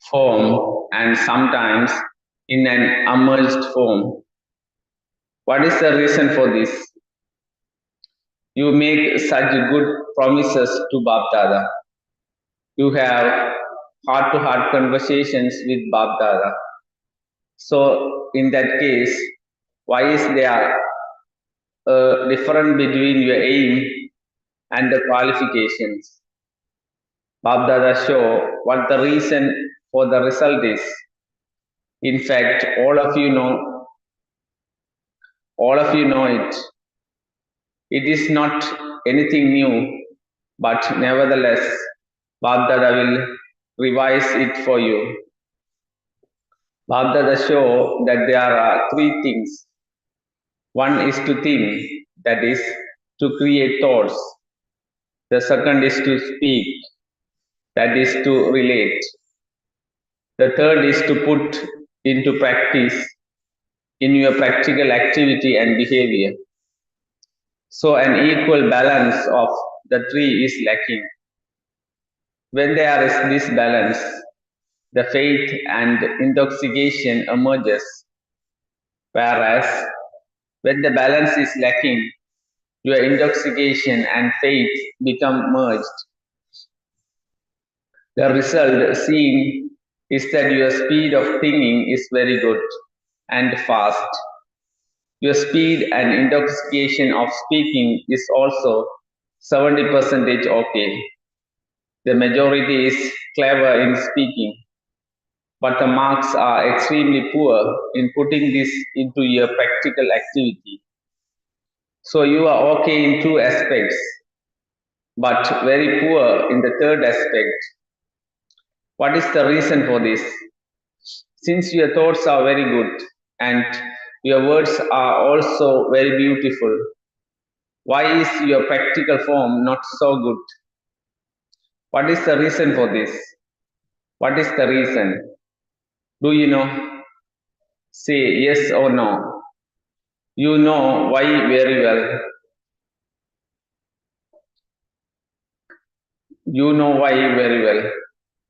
form and sometimes in an emerged form. What is the reason for this? You make such good promises to Bab Dada. You have heart-to-heart conversations with Bab Dada. So in that case, why is there a difference between your aim and the qualifications? Bab Dada show what the reason for the result is. In fact, all of you know it. It is not anything new, but nevertheless, Bab Dada will revise it for you. Bab Dada show that there are three things. One is to think, that is, to create thoughts. The second is to speak, that is, to relate. The third is to put into practice in your practical activity and behavior. So an equal balance of the three is lacking. When there is this balance, the faith and intoxication emerges. Whereas when the balance is lacking, your intoxication and faith become merged. The result seen is that your speed of thinking is very good and fast. Your speed and intoxication of speaking is also 70% okay. The majority is clever in speaking, but the marks are extremely poor in putting this into your practical activity. So you are okay in two aspects, but very poor in the third aspect. What is the reason for this? Since your thoughts are very good and your words are also very beautiful, why is your practical form not so good? What is the reason for this? What is the reason? Do you know? Say yes or no. You know why very well. You know why very well.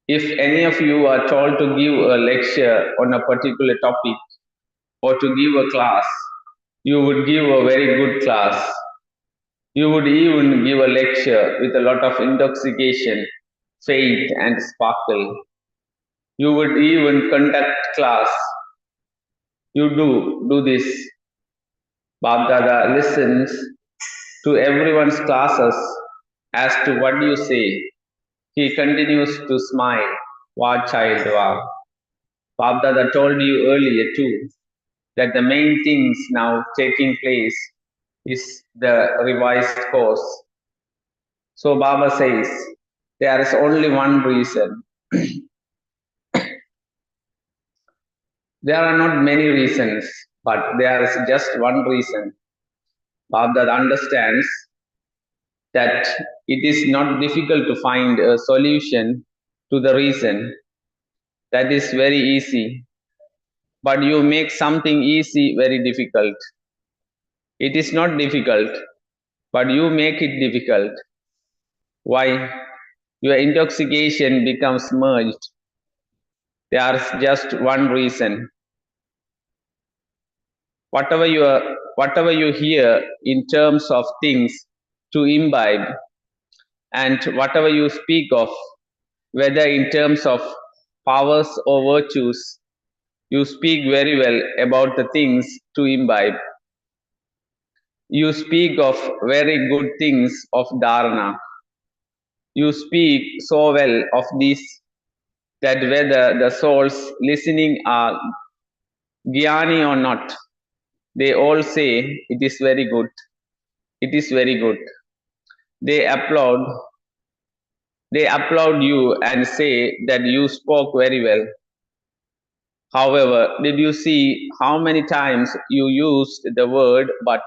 If any of you are told to give a lecture on a particular topic or to give a class, you would give a very good class. You would even give a lecture with a lot of intoxication, faith, and sparkle. You would even conduct class. You do this. Bab Dada listens to everyone's classes as to what you say. He continues to smile. Wow, child, wow. Bab Dada told you earlier too that the main things now taking place is the revised course. So Baba says, there is only one reason. There are not many reasons, but there is just one reason. Baba understands that it is not difficult to find a solution to the reason. That is very easy. But you make something easy very difficult. It is not difficult, but you make it difficult. Why? Your intoxication becomes merged. There is just one reason. Whatever you hear in terms of things to imbibe, and whatever you speak of, whether in terms of powers or virtues, you speak very well about the things to imbibe. You speak of very good things of dharana. You speak so well of this that whether the souls listening are jnani or not, they all say it is very good. It is very good. They applaud you and say that you spoke very well. However, did you see how many times you used the word but?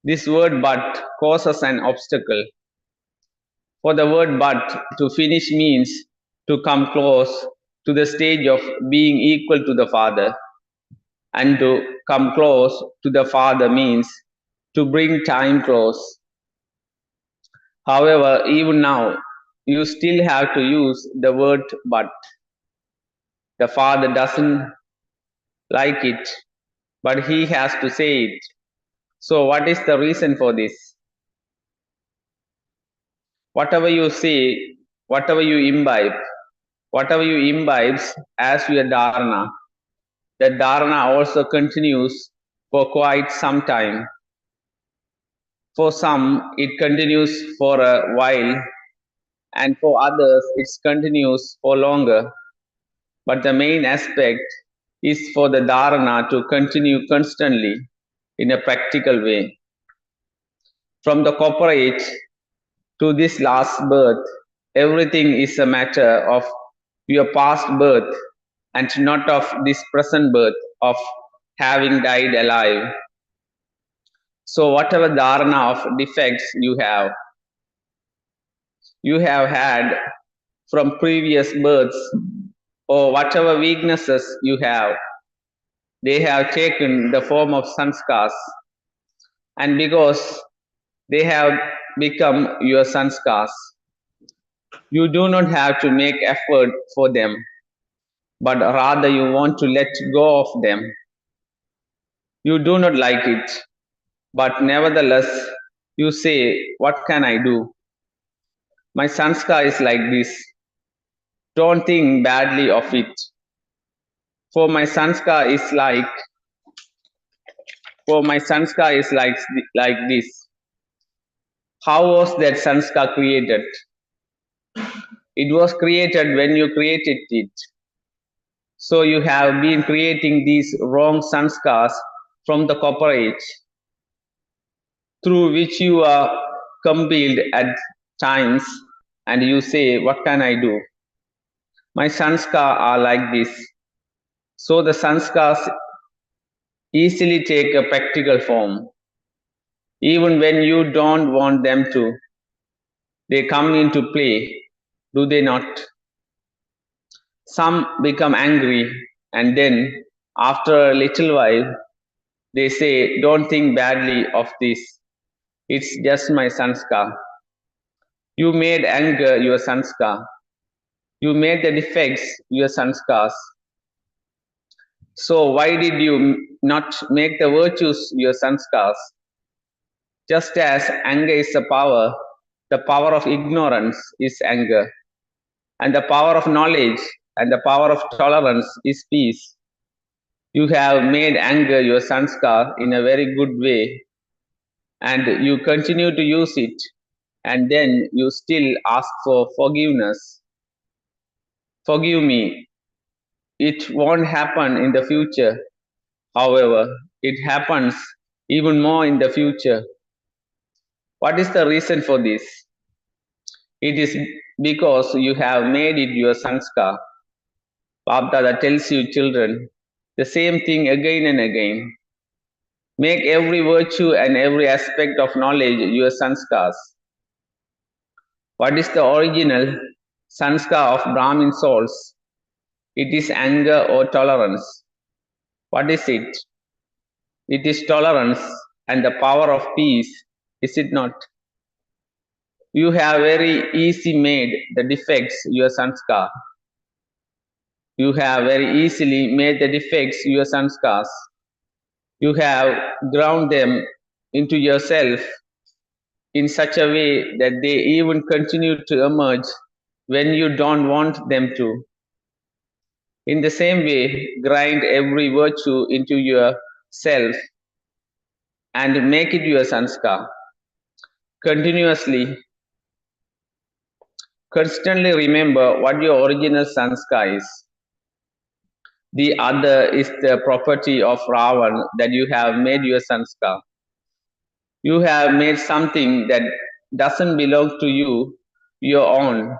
This word but causes an obstacle. For the word but to finish means to come close to the stage of being equal to the Father. And to come close to the Father means to bring time close. However, even now, you still have to use the word but. The father doesn't like it, but he has to say it. So, what is the reason for this? Whatever you say, whatever you imbibes as your dharana, the dharana also continues for quite some time. For some, it continues for a while, and for others, it continues for longer. But the main aspect is for the dharana to continue constantly in a practical way. From the corporate to this last birth, everything is a matter of your past birth and not of this present birth of having died alive. So, whatever dharana of defects you have had from previous births, or whatever weaknesses you have, they have taken the form of sanskars. And because they have become your sanskars, you do not have to make effort for them, but rather you want to let go of them. You do not like it, but nevertheless you say, what can I do? My sanskar is like this. Don't think badly of it. For my sanskar is like like this. How was that sanskar created? It was created when you created it. So you have been creating these wrong sanskars from the corporate, through which you are compelled at times, and you say, what can I do? My sanskar are like this. So the sanskars easily take a practical form. Even when you don't want them to, they come into play, do they not? Some become angry, and then, after a little while, they say, don't think badly of this. It's just my sanskar. You made anger your sanskar. You made the defects your sanskars. So why did you not make the virtues your sanskars? Just as anger is a power, the power of ignorance is anger, and the power of knowledge and the power of tolerance is peace. You have made anger your sanskar in a very good way, and you continue to use it, and then you still ask for forgiveness. Forgive me. It won't happen in the future. However, it happens even more in the future. What is the reason for this? It is because you have made it your sanskar. Bapdada tells you, children, the same thing again and again. Make every virtue and every aspect of knowledge your sanskars. What is the original sanskar of Brahmin souls? It is anger or tolerance. What is it? It is tolerance and the power of peace, is it not? You have very easy made the defects your sanskar. You have very easily made the defects your sanskars. You have ground them into yourself in such a way that they even continue to emerge when you don't want them to. In the same way, grind every virtue into yourself and make it your sanskar. Continuously, constantly remember what your original sanskar is. The other is the property of Ravan that you have made your sanskar. You have made something that doesn't belong to you your own.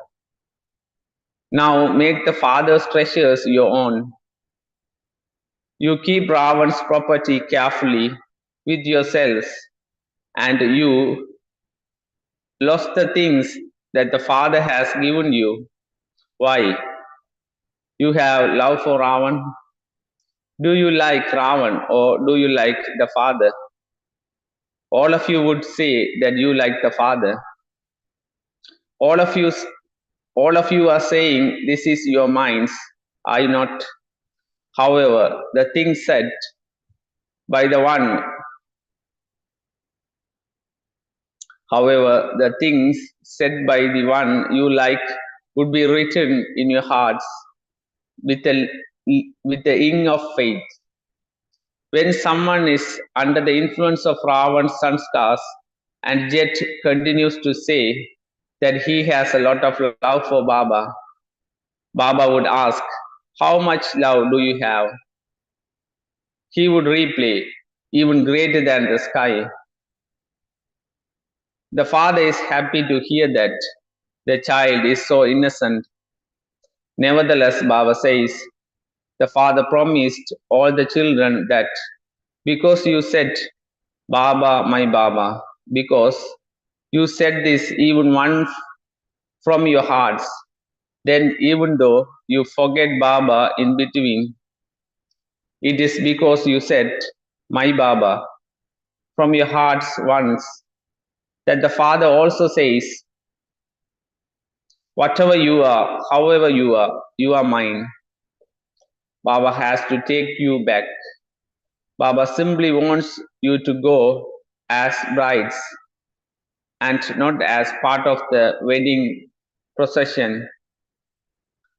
Now make the father's treasures your own. You keep Ravan's property carefully with yourselves, and you lost the things that the father has given you. Why? You have love for Ravan. Do you like Ravan or do you like the father? All of you would say that you like the father. All of you All of you are saying this is your minds, are you not? However, the things said by the one, however, the things said by the one you like would be written in your hearts with the ink of faith. When someone is under the influence of Ravan's sanskars and yet continues to say that he has a lot of love for Baba, Baba would ask, "How much love do you have?" He would reply, "Even greater than the sky." The father is happy to hear that the child is so innocent. Nevertheless, Baba says, the father promised all the children that because you said, "Baba, my Baba," because you said this even once from your hearts, then even though you forget Baba in between, it is because you said, "My Baba," from your hearts once, that the Father also says, "Whatever you are, however you are mine." Baba has to take you back. Baba simply wants you to go as brides and not as part of the wedding procession.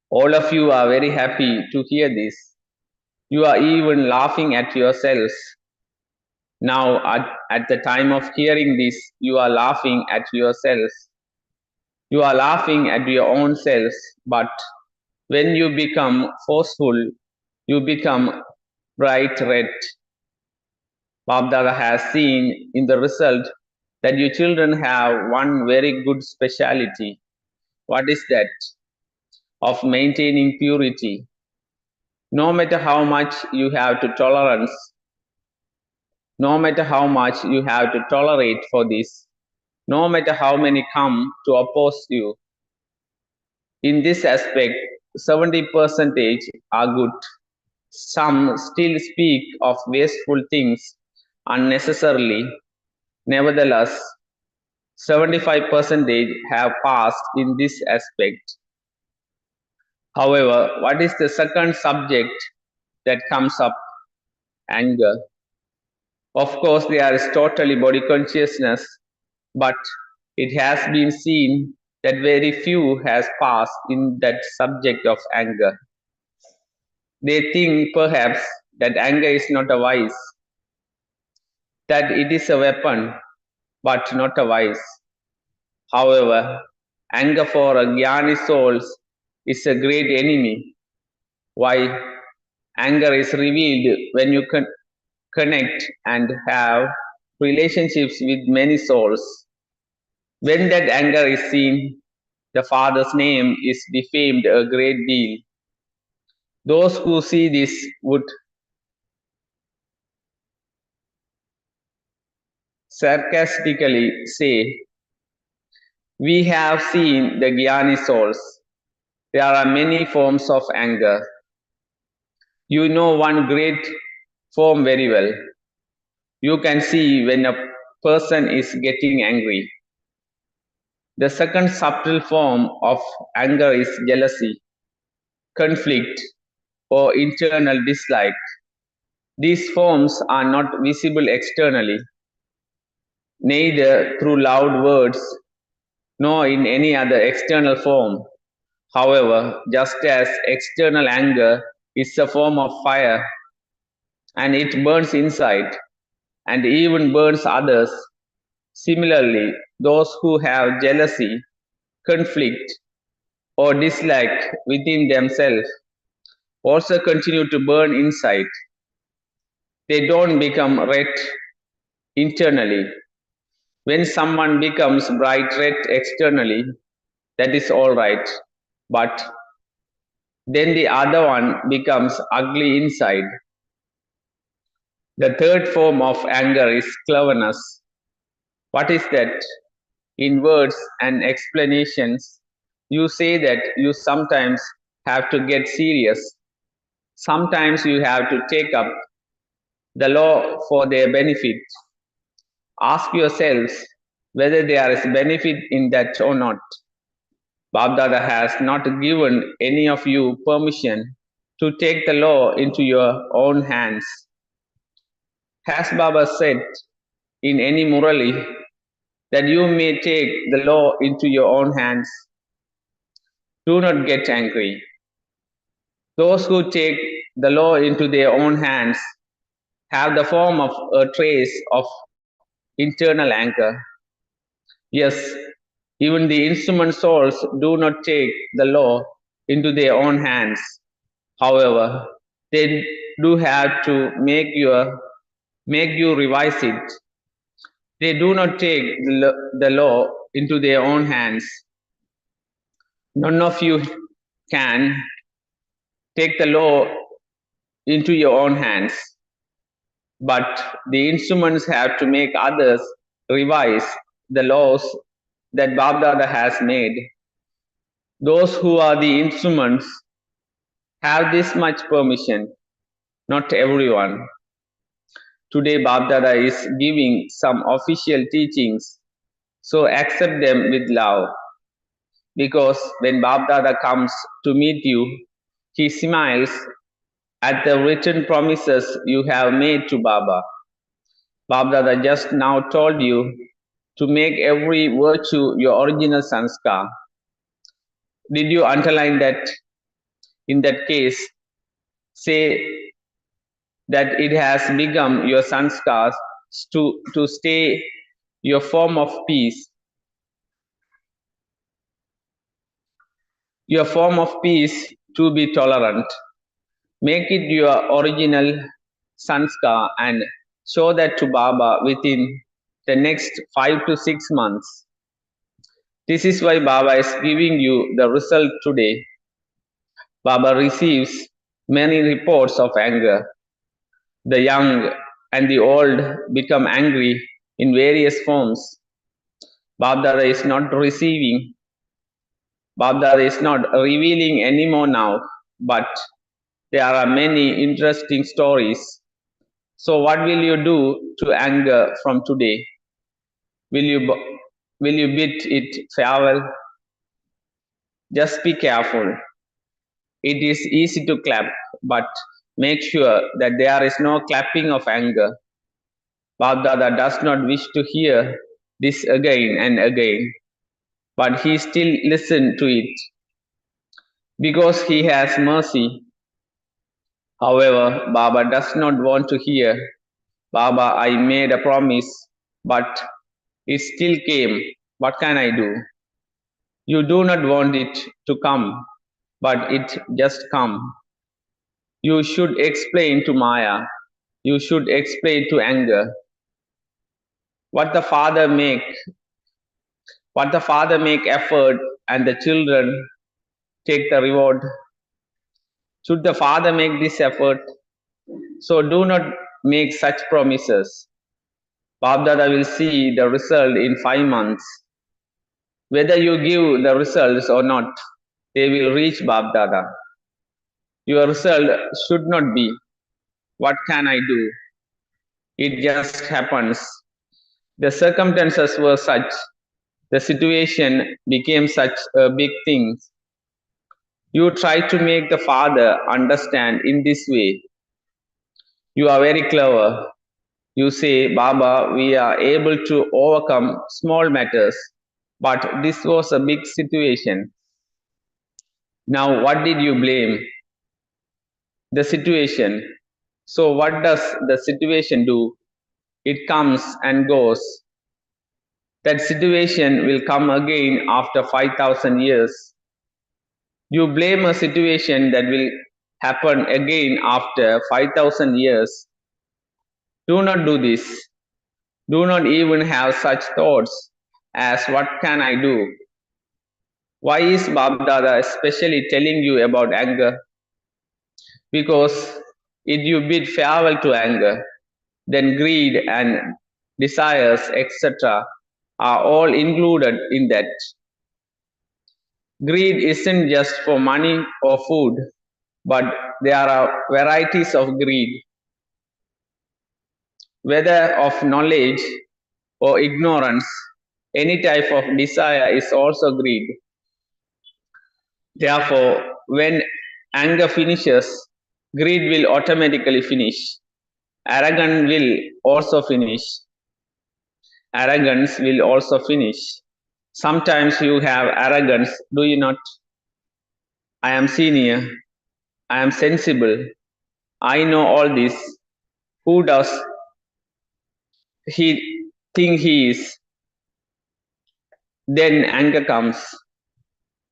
All of you are very happy to hear this. You are even laughing at yourselves. Now, at the time of hearing this, you are laughing at yourselves. You are laughing at your own selves, but when you become forceful, you become bright red. Babdada has seen in the result that you children have one very good speciality. What is that? Of maintaining purity. No matter how much you have to tolerance, no matter how much you have to tolerate for this, no matter how many come to oppose you, in this aspect, 70% are good. Some still speak of wasteful things unnecessarily. Nevertheless, 75% have passed in this aspect. However, what is the second subject that comes up? Anger. Of course, there is totally body consciousness, but it has been seen that very few has passed in that subject of anger. They think perhaps that anger is not a vice, that it is a weapon, but not a vice. However, anger for a Jnani souls is a great enemy. Why? Anger is revealed when you connect and have relationships with many souls. When that anger is seen, the Father's name is defamed a great deal. Those who see this would sarcastically say, "We have seen the Jnani souls. There are many forms of anger. You know one great form very well. You can see when a person is getting angry." The second subtle form of anger is jealousy, conflict, or internal dislike. These forms are not visible externally, neither through loud words nor in any other external form. However, just as external anger is a form of fire and it burns inside and even burns others, similarly, those who have jealousy, conflict, or dislike within themselves also continue to burn inside. They don't become red internally. When someone becomes bright red externally, that is all right. But then the other one becomes ugly inside. The third form of anger is cleverness. What is that? In words and explanations, you say that you sometimes have to get serious. Sometimes you have to take up the law for their benefit. Ask yourselves whether there is benefit in that or not. Babdada has not given any of you permission to take the law into your own hands. Has Baba said in any Murli that you may take the law into your own hands? Do not get angry. Those who take the law into their own hands have the form of a trace of internal anger. Yes, even the instrument souls do not take the law into their own hands. However, they do have to make you revise it. They do not take the law into their own hands. None of you can take the law into your own hands, but the instruments have to make others revise the laws that Babdada has made. Those who are the instruments have this much permission, not everyone. Today, Babdada is giving some official teachings, so accept them with love. Because when Babdada comes to meet you, he smiles at the written promises you have made to Baba. Babdada just now told you to make every virtue your original sanskar. Did you underline that? In that case, say that it has become your sanskars to stay your form of peace. Your form of peace to be tolerant. Make it your original sanskar and show that to Baba within the next 5 to 6 months. This is why Baba is giving you the result today. Baba receives many reports of anger. The young and the old become angry in various forms. Babdada is not revealing anymore now, but there are many interesting stories. So what will you do to anger from today? Will you bid it farewell? Just be careful. It is easy to clap, but make sure that there is no clapping of anger. Babdada does not wish to hear this again and again, but he still listens to it because he has mercy. However, Baba does not want to hear, Baba, I made a promise, but it still came. What can I do? You do not want it to come, but it just come. You should explain to Maya. You should explain to anger. What the father make effort and the children take the reward. Should the father make this effort? So do not make such promises. Babdada will see the result in 5 months. Whether you give the results or not, they will reach Babdada. Your result should not be, what can I do? It just happens. The circumstances were such, the situation became such a big thing. You try to make the father understand in this way. You are very clever. You say, Baba, we are able to overcome small matters, but this was a big situation. Now, what did you blame? The situation. So, what does the situation do? It comes and goes. That situation will come again after 5,000 years. You blame a situation that will happen again after 5,000 years. Do not do this. Do not even have such thoughts as what can I do? Why is Babdada especially telling you about anger? Because if you bid farewell to anger, then greed and desires, etc., are all included in that. Greed isn't just for money or food, but there are varieties of greed, whether of knowledge or ignorance. Any type of desire is also greed. Therefore, when anger finishes, greed will automatically finish. Arrogance will also finish. Arrogance will also finish. Sometimes you have arrogance, do you not? I am senior. I am sensible. I know all this. Who does he think he is? Then anger comes.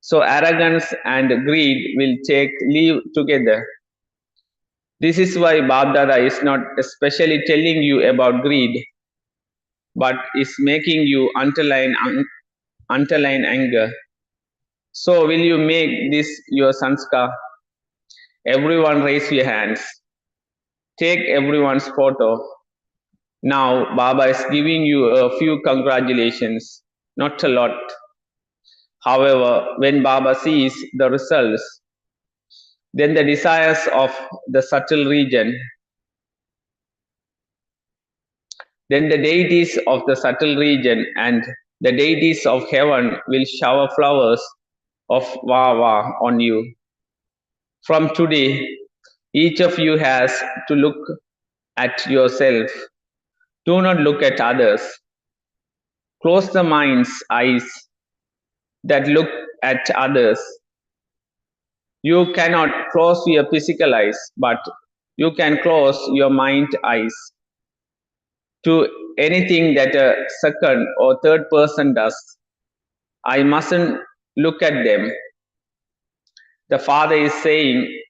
So arrogance and greed will take leave together. This is why Babdada is not especially telling you about greed, but is making you underline anger. So will you make this your sanskar? Everyone raise your hands. Take everyone's photo. Now Baba is giving you a few congratulations, not a lot. However, when Baba sees the results, then the desires of the subtle region, then the deities of the subtle region and the deities of heaven will shower flowers of Vawa on you. From today, each of you has to look at yourself. Do not look at others. Close the mind's eyes that look at others. You cannot close your physical eyes, but you can close your mind eyes to anything that a second or third person does. I mustn't look at them. The Father is saying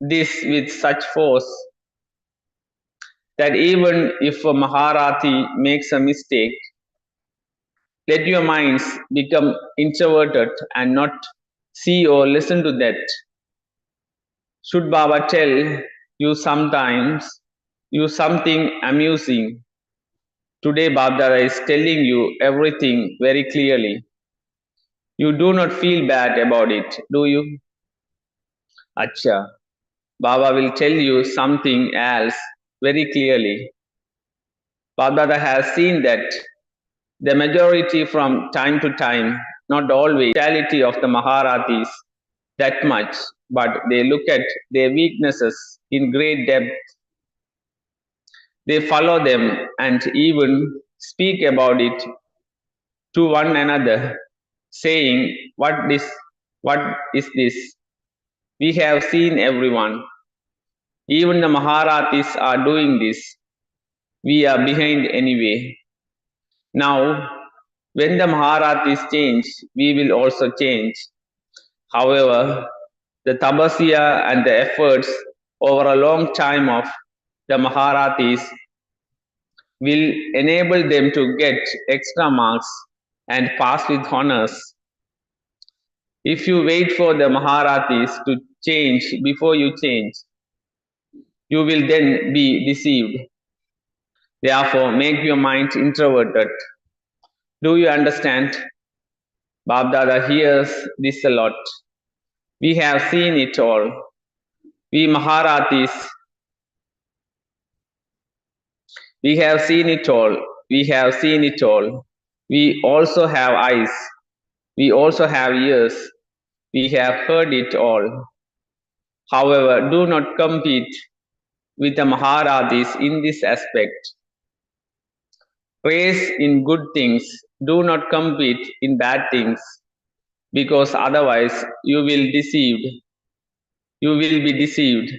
this with such force that even if a Maharati makes a mistake, let your minds become introverted and not see or listen to that. Should Baba tell you sometimes you something amusing? Today Babdara is telling you everything very clearly. You do not feel bad about it, do you? Acha. Baba will tell you something else very clearly. Babdara has seen that the majority from time to time, not always, brutality of the Maharatis that much, but they look at their weaknesses in great depth. They follow them and even speak about it to one another, saying, what is this? We have seen everyone. Even the Maharatis are doing this. We are behind anyway. Now, when the Maharatis change, we will also change. However, the tapasya and the efforts over a long time of the Maharatis will enable them to get extra marks and pass with honors. If you wait for the Maharatis to change before you change, you will then be deceived. Therefore, make your mind introverted. Do you understand? Babdada hears this a lot. We have seen it all. We Maharatis, we have seen it all. We have seen it all. We also have eyes. We also have ears. We have heard it all. However, do not compete with the Maharatis in this aspect. Praise in good things. Do not compete in bad things, because otherwise you will deceived. You will be deceived.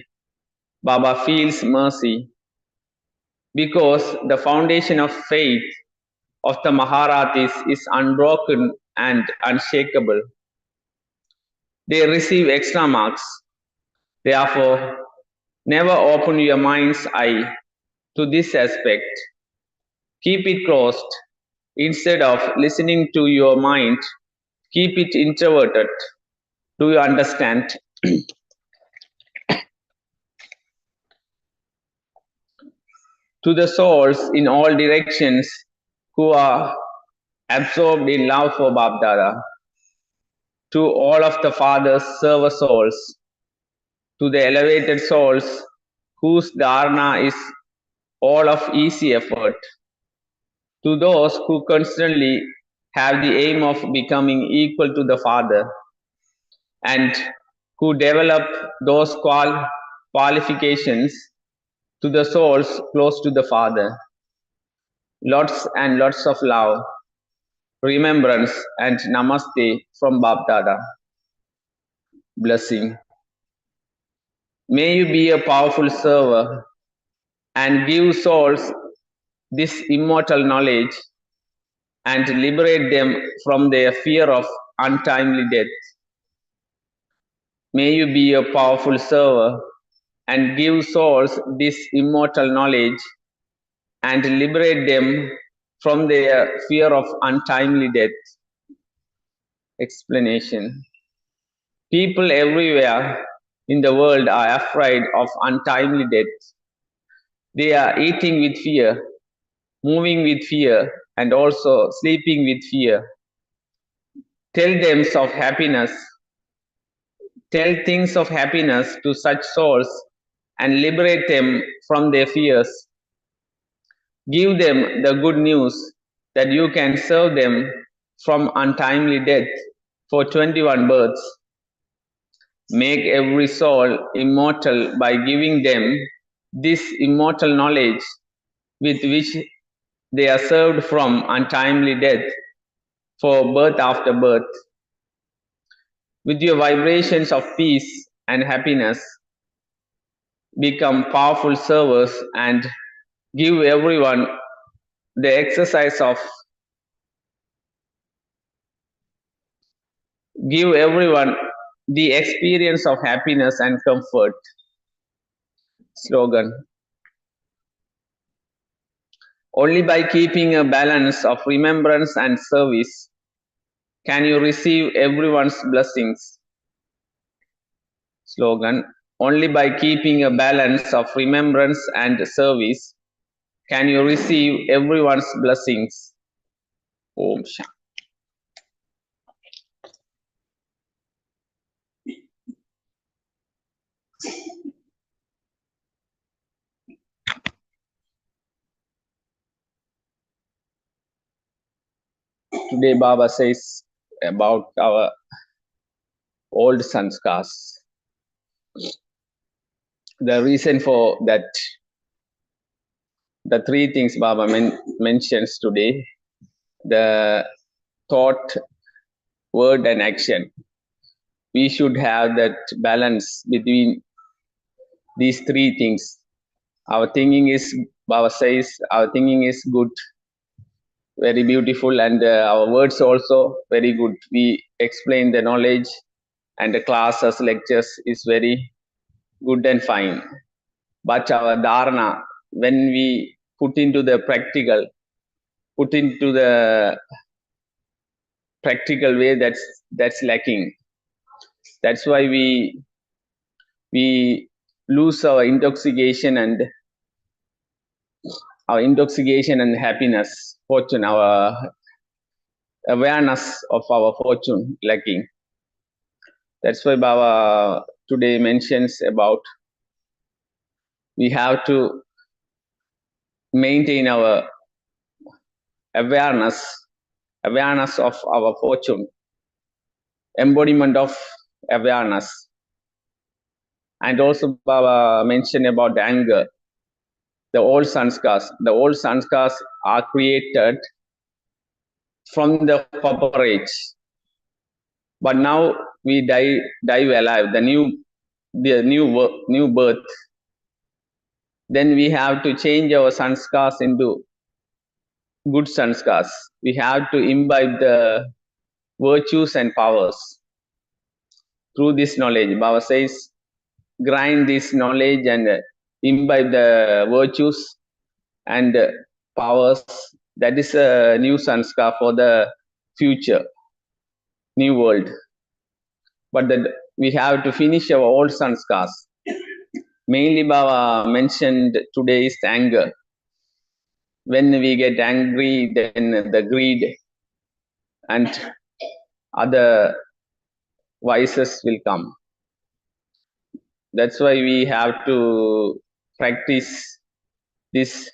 Baba feels mercy because the foundation of faith of the Maharatis is unbroken and unshakable. They receive extra marks. Therefore, never open your mind's eye to this aspect. Keep it closed. Instead of listening to your mind, keep it introverted. Do you understand? To the souls in all directions who are absorbed in love for Babdada, to all of the Father's server souls, to the elevated souls whose dharana is all of easy effort, to those who constantly have the aim of becoming equal to the Father, and who develop those qualifications to the souls close to the Father. Lots and lots of love, remembrance, and namaste from Bapdada. Blessing. May you be a powerful server and give souls this immortal knowledge and liberate them from their fear of untimely death. May you be a powerful server and give souls this immortal knowledge and liberate them from their fear of untimely death. Explanation. People everywhere in the world are afraid of untimely death. They are eating with fear, moving with fear, and also sleeping with fear. Tell them of happiness. Tell things of happiness to such souls and liberate them from their fears. Give them the good news that you can serve them from untimely death for 21 births. Make every soul immortal by giving them this immortal knowledge with which they are served from untimely death for birth after birth. With your vibrations of peace and happiness, become powerful servers and give everyone the exercise of give everyone the experience of happiness and comfort. Slogan. Only by keeping a balance of remembrance and service can you receive everyone's blessings. Slogan. Only by keeping a balance of remembrance and service can you receive everyone's blessings. Om Shanti. Today Baba says about our old sanskars. The reason for that, the three things Baba mentions today, the thought, word, and action. We should have that balance between these three things. Our thinking is, Baba says, our thinking is good, very beautiful, and our words also very good. We explain the knowledge, and the classes, lectures is very good and fine. But our dharana, when we put into the practical way, that's lacking. That's why we lose our intoxication and happiness, fortune, our awareness of our fortune lacking. That's why Baba today mentions about we have to maintain our awareness of our fortune, embodiment of awareness. And also Baba mentioned about the anger, the old sanskars. The old sanskars are created from the copper age, but now we die alive. The new birth. Then we have to change our sanskars into good sanskars. We have to imbibe the virtues and powers through this knowledge. Baba says, grind this knowledge and imbibe the virtues and powers. That is a new sanskar for the future, new world. But we have to finish our old sanskars. Mainly Baba mentioned today is anger. When we get angry, then the greed and other vices will come. That's why we have to practice this.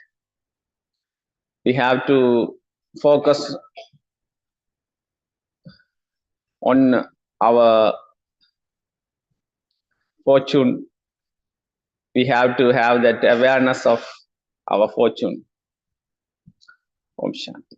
We have to focus on our fortune. We have to have that awareness of our fortune. Om Shanti.